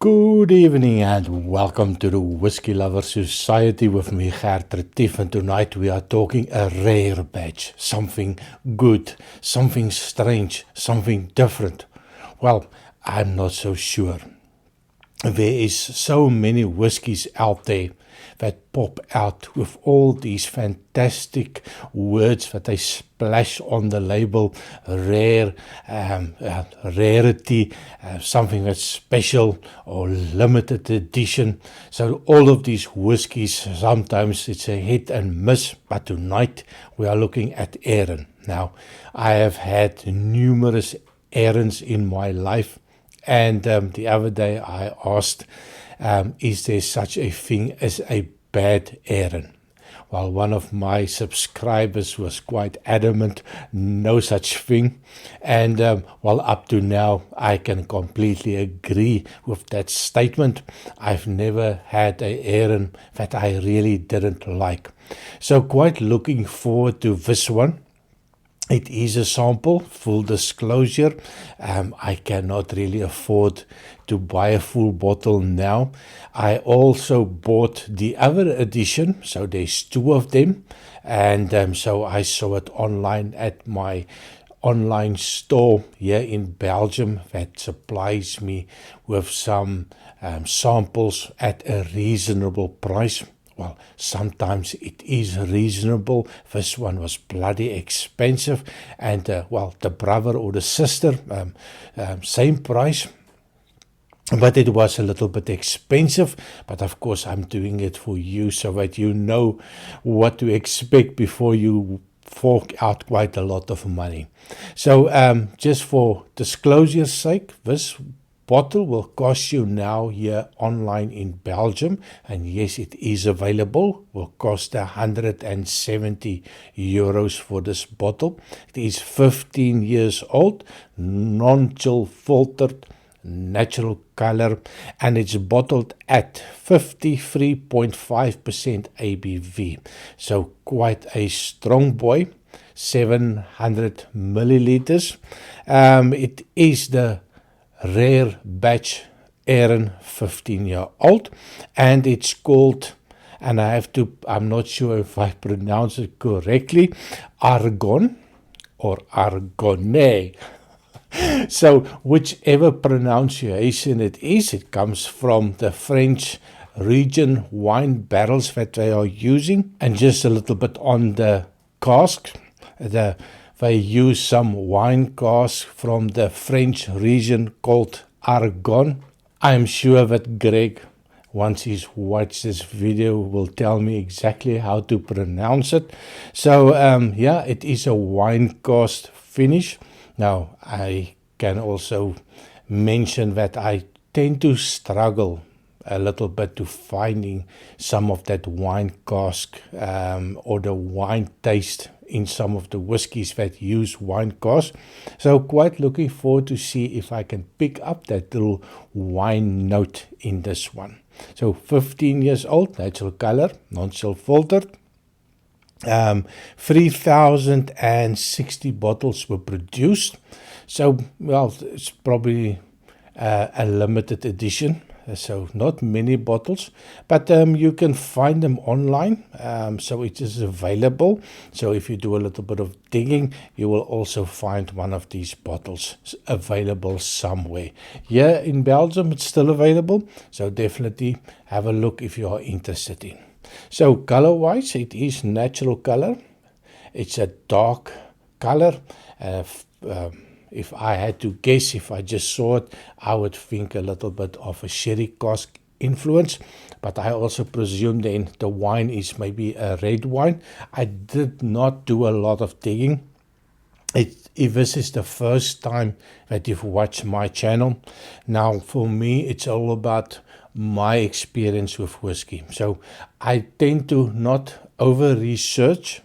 Good evening and welcome to the Whiskey Lover Society with me, Gert Retief, and tonight we are talking a rare batch, something good, something strange, something different. Well, I'm not so sure. There is so many whiskies out there that pop out with all these fantastic words that they splash on the label: rare, rarity, something that's special or limited edition. So all of these whiskies, sometimes it's a hit and miss, but tonight we are looking at Arran. Now, I have had numerous Arrans in my life. And the other day I asked, is there such a thing as a bad Arran? Well, one of my subscribers was quite adamant, no such thing. And well, up to now, I can completely agree with that statement. I've never had a Arran that I really didn't like. So quite looking forward to this one. It is a sample, full disclosure. I cannot really afford to buy a full bottle now. I also bought the other edition, so there's two of them. And so I saw it online at my online store here in Belgium that supplies me with some samples at a reasonable price. Well, sometimes it is reasonable. This one was bloody expensive. And, well, the brother or the sister, same price. But it was a little bit expensive. But, of course, I'm doing it for you so that you know what to expect before you fork out quite a lot of money. So, just for disclosure's sake, this bottle will cost you now here online in Belgium, and yes, it is available, will cost €170 for this bottle. It is 15 years old, non-chill filtered, natural color, and it's bottled at 53.5% ABV. So quite a strong boy, 700 milliliters. It is the rare batch Arran 15-year-old, and it's called, and I'm not sure if I pronounce it correctly, Argonne or Argonne. So whichever pronunciation it is, it comes from the French region wine barrels that they are using. And just a little bit on the cask, they use some wine casks from the French region called Argonne. I'm sure that Greg, once he's watched this video, will tell me exactly how to pronounce it. So, yeah, it is a wine cask finish. Now, I can also mention that I tend to struggle a little bit to finding some of that wine cask or the wine taste in some of the whiskies that use wine cask. So quite looking forward to see if I can pick up that little wine note in this one. So 15 years old, natural color, non-chill filtered. 3,060 bottles were produced. So, well, it's probably a limited edition. So not many bottles, but you can find them online. So it is available. So if you do a little bit of digging, you will also find one of these bottles available somewhere. Here in Belgium, it's still available. So definitely have a look if you are interested in. So color-wise, it is natural color. It's a dark color. If I had to guess, if I just saw it, I would think a little bit of a sherry cask influence. But I also presume then the wine is maybe a red wine. I did not do a lot of digging. If this is the first time that you've watched my channel, now for me it's all about my experience with whiskey. So I tend to not over research.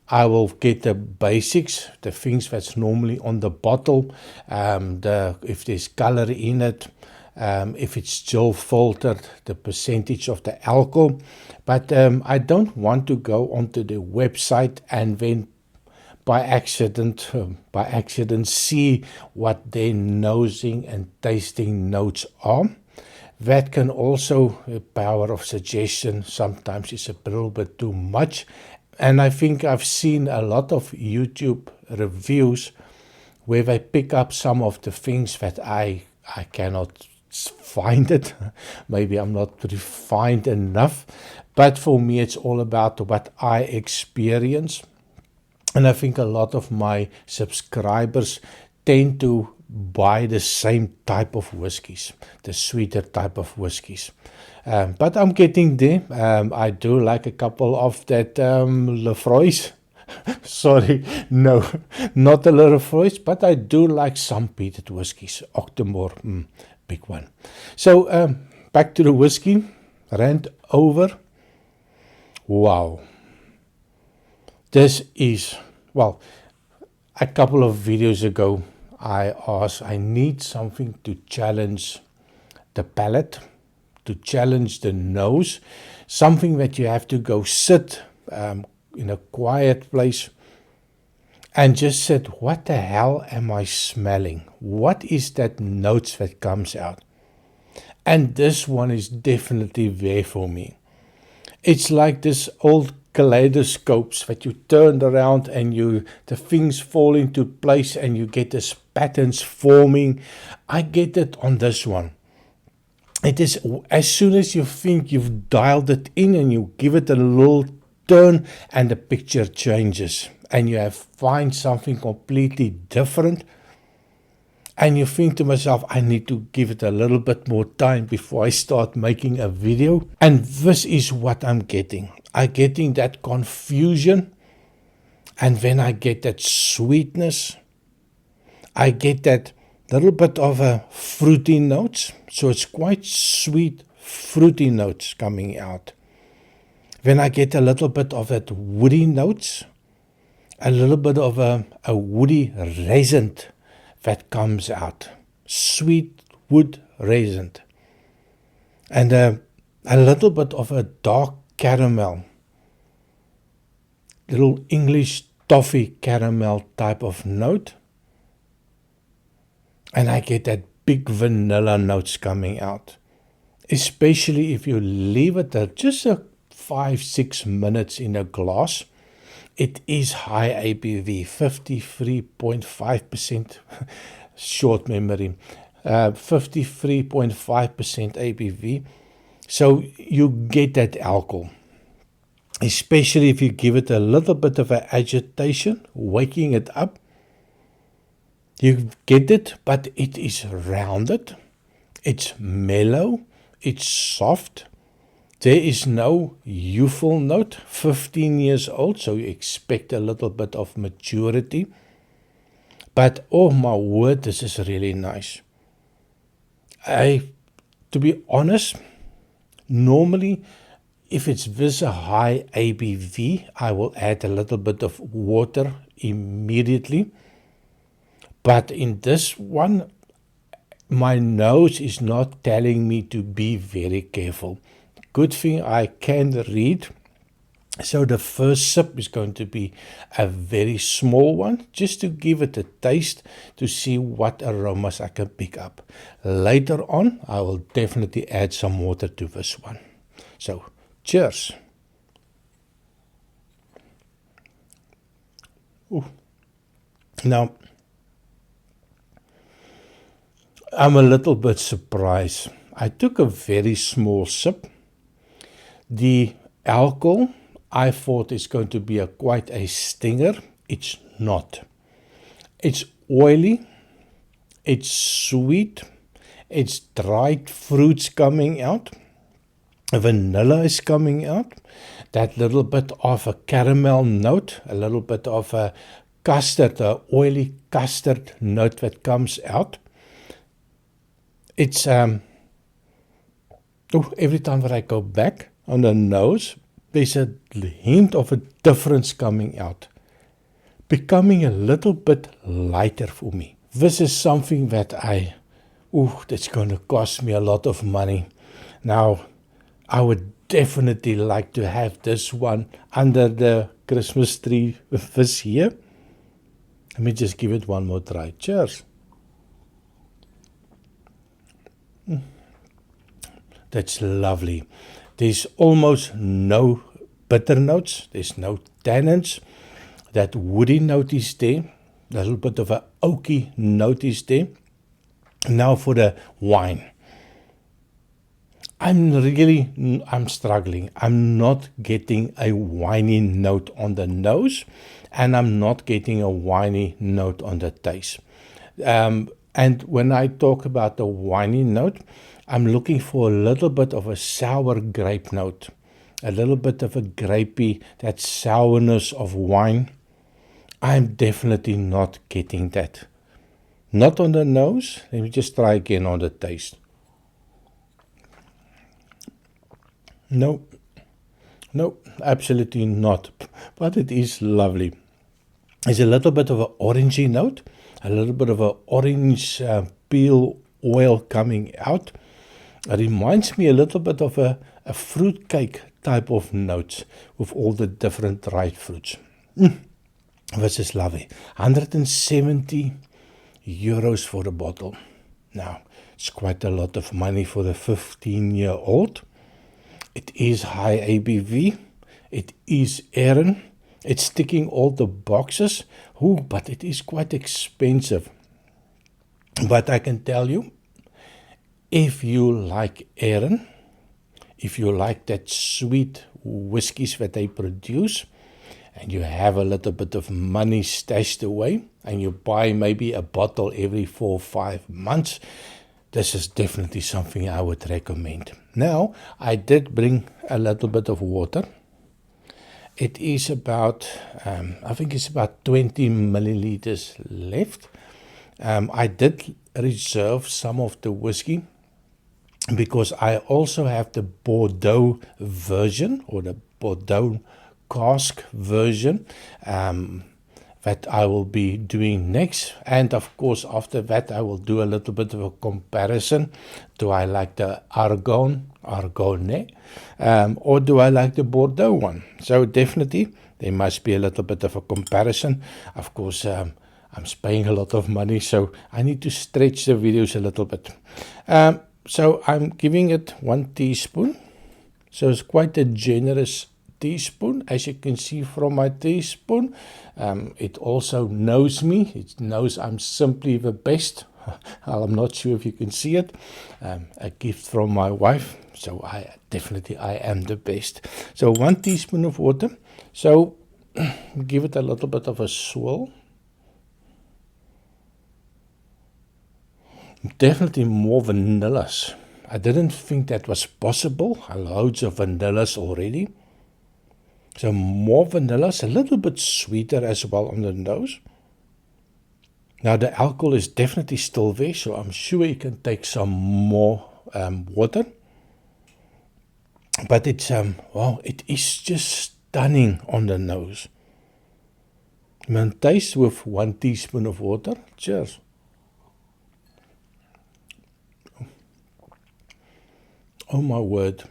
I will get the basics, the things that's normally on the bottle, if there's color in it, if it's chill filtered, the percentage of the alcohol. But I don't want to go onto the website and then by accident see what their nosing and tasting notes are. That can also, the power of suggestion sometimes is a little bit too much. And I think I've seen a lot of YouTube reviews where they pick up some of the things that I cannot find it. Maybe I'm not refined enough. But for me, it's all about what I experience. And I think a lot of my subscribers tend to buy the same type of whiskies, the sweeter type of whiskies. But I'm getting there. I do like a couple of that Lefroy's. Sorry, no, not the Lefroy's, but I do like some peated whiskies. Octomore, big one. So back to the whiskey. Rant over. Wow. This is, well, a couple of videos ago, I need something to challenge the palate, to challenge the nose, something that you have to go sit in a quiet place and just sit, what the hell am I smelling? What is that notes that comes out? And this one is definitely there for me. It's like this old kaleidoscopes that you turn around and the things fall into place and you get this patterns forming. I get it on this one. It is as soon as you think you've dialed it in and you give it a little turn and the picture changes and you find something completely different. And you think to myself, I need to give it a little bit more time before I start making a video. And this is what I'm getting. I'm getting that confusion. And then I get that sweetness. I get that little bit of a fruity notes. So it's quite sweet, fruity notes coming out. Then I get a little bit of that woody notes. A little bit of a woody resin that comes out. Sweet wood resin. And a little bit of a dark caramel. Little English toffee caramel type of note. And I get that big vanilla notes coming out. Especially if you leave it just 5-6 minutes in a glass. It is high ABV, 53.5%, short memory, 53.5% ABV. So you get that alcohol, especially if you give it a little bit of an agitation, waking it up. You get it, but it is rounded, it's mellow, it's soft. There is no youthful note, 15 years old, so you expect a little bit of maturity. But oh my word, this is really nice. To be honest, normally if it's this a high ABV, I will add a little bit of water immediately. But in this one, my nose is not telling me to be very careful. Good thing I can read. So the first sip is going to be a very small one, just to give it a taste, to see what aromas I can pick up. Later on, I will definitely add some water to this one. So, cheers. Ooh. Now, I'm a little bit surprised. I took a very small sip. The alcohol, I thought is going to be quite a stinger. It's not. It's oily. It's sweet. It's dried fruits coming out. Vanilla is coming out. That little bit of a caramel note. A little bit of a custard, a oily custard note that comes out. It's every time that I go back on the nose, there's a hint of a difference coming out, becoming a little bit lighter for me. This is something that that's going to cost me a lot of money. Now, I would definitely like to have this one under the Christmas tree this year. Let me just give it one more try. Cheers. that's lovely. There's almost no bitter notes. There's no tannins. That woody note is there. A little bit of an oaky note is there. Now for the wine. I'm struggling. I'm not getting a winey note on the nose, and I'm not getting a winey note on the taste. And when I talk about the winey note, I'm looking for a little bit of a sour grape note, a little bit of a grapey, that sourness of wine. I'm definitely not getting that. Not on the nose. Let me just try again on the taste. No, absolutely not. But it is lovely. There's a little bit of an orangey note, a little bit of an orange peel oil coming out. It reminds me a little bit of a fruit cake type of notes with all the different dried fruits. This is lovely. 170 euros for a bottle. Now, it's quite a lot of money for the 15-year-old. It is high ABV. It is Arran. It's ticking all the boxes. But it is quite expensive. But I can tell you, if you like Arran, if you like that sweet whiskies that they produce, and you have a little bit of money stashed away, and you buy maybe a bottle every 4 or 5 months, this is definitely something I would recommend. Now, I did bring a little bit of water. It is about, I think it's about 20 milliliters left. I did reserve some of the whiskey because I also have the Bordeaux version, or the Bordeaux cask version, that I will be doing next. And of course, after that, I will do a little bit of a comparison. Do I like the Argonne, or do I like the Bordeaux one? So definitely, there must be a little bit of a comparison. Of course, I'm paying a lot of money, so I need to stretch the videos a little bit. So I'm giving it 1 teaspoon. So it's quite a generous teaspoon, as you can see from my teaspoon. It also knows me. It knows I'm simply the best. I'm not sure if you can see it. A gift from my wife. So I am the best. So 1 teaspoon of water. So give it a little bit of a swirl. Definitely more vanillas. I didn't think that was possible. Loads of vanillas already. So more vanillas, a little bit sweeter as well on the nose. Now the alcohol is definitely still there, so I'm sure you can take some more water. But it's, it is just stunning on the nose. And taste with 1 teaspoon of water. Cheers. Oh my word.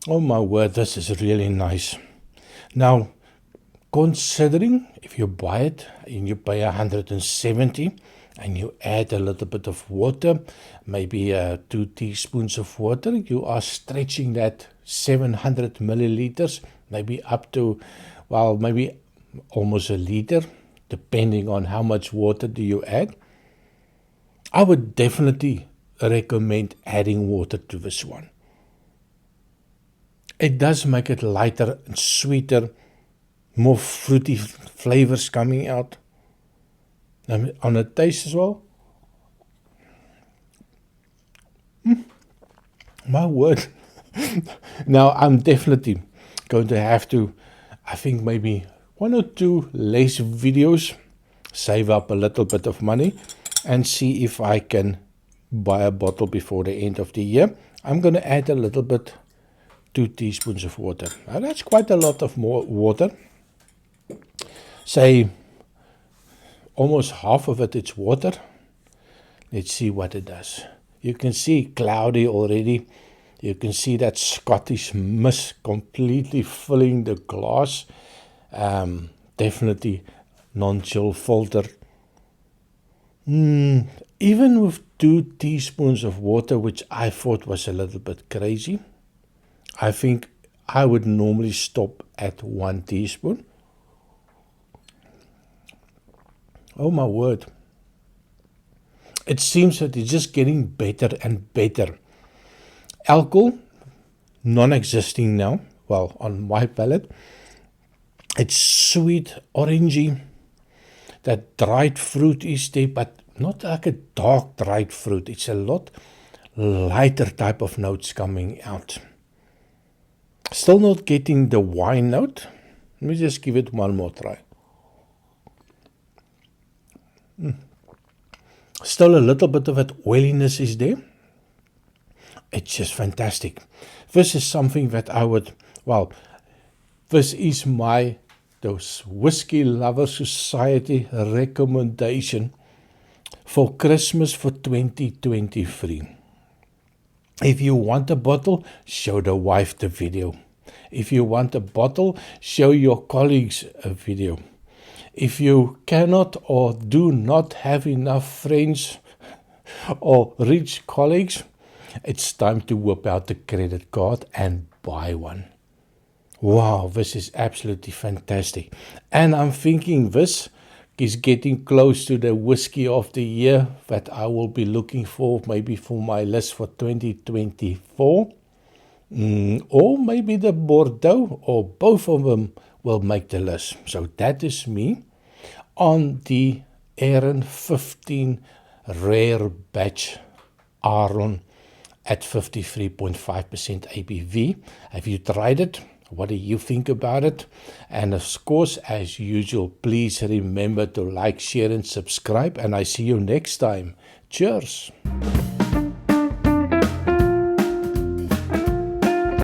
Oh my word, this is really nice. Now, considering if you buy it and you pay 170 and you add a little bit of water, maybe 2 teaspoons of water, you are stretching that 700 milliliters, maybe up to, maybe almost a liter, depending on how much water do you add. I would definitely recommend adding water to this one. It does make it lighter and sweeter, more fruity flavors coming out. On the taste as well. My word. Now I'm definitely going to have to, I think maybe 1 or 2 less videos, save up a little bit of money, and see if I can buy a bottle before the end of the year. I'm going to add a little bit, 2 teaspoons of water. Now that's quite a lot of more water. Say almost half of it's water. Let's see what it does. You can see cloudy already. You can see that Scottish mist completely filling the glass. Definitely non-chill filter. Even with 2 teaspoons of water, which I thought was a little bit crazy, I think I would normally stop at 1 teaspoon. Oh my word. It seems that it's just getting better and better. Alcohol, non-existing now, well, on my palate. It's sweet, orangey. That dried fruit is there, but not like a dark dried fruit. It's a lot lighter type of notes coming out. Still not getting the wine note. Let me just give it one more try. Still a little bit of it oiliness is there. It's just fantastic. This is something that I would, well, this is my those Whiskey Lover Society recommendation for Christmas for 2023. If you want a bottle, show the wife the video. If you want a bottle, show your colleagues a video. If you cannot or do not have enough friends or rich colleagues, it's time to whip out the credit card and buy one. Wow, this is absolutely fantastic. And I'm thinking this is getting close to the whiskey of the year that I will be looking for, maybe for my list for 2024. Or maybe the Bordeaux, or both of them will make the list. So that is me on the Arran 15 rare batch Arran at 53.5% ABV. Have you tried it? What do you think about it? And of course, as usual, please remember to like, share, and subscribe. And I see you next time. Cheers.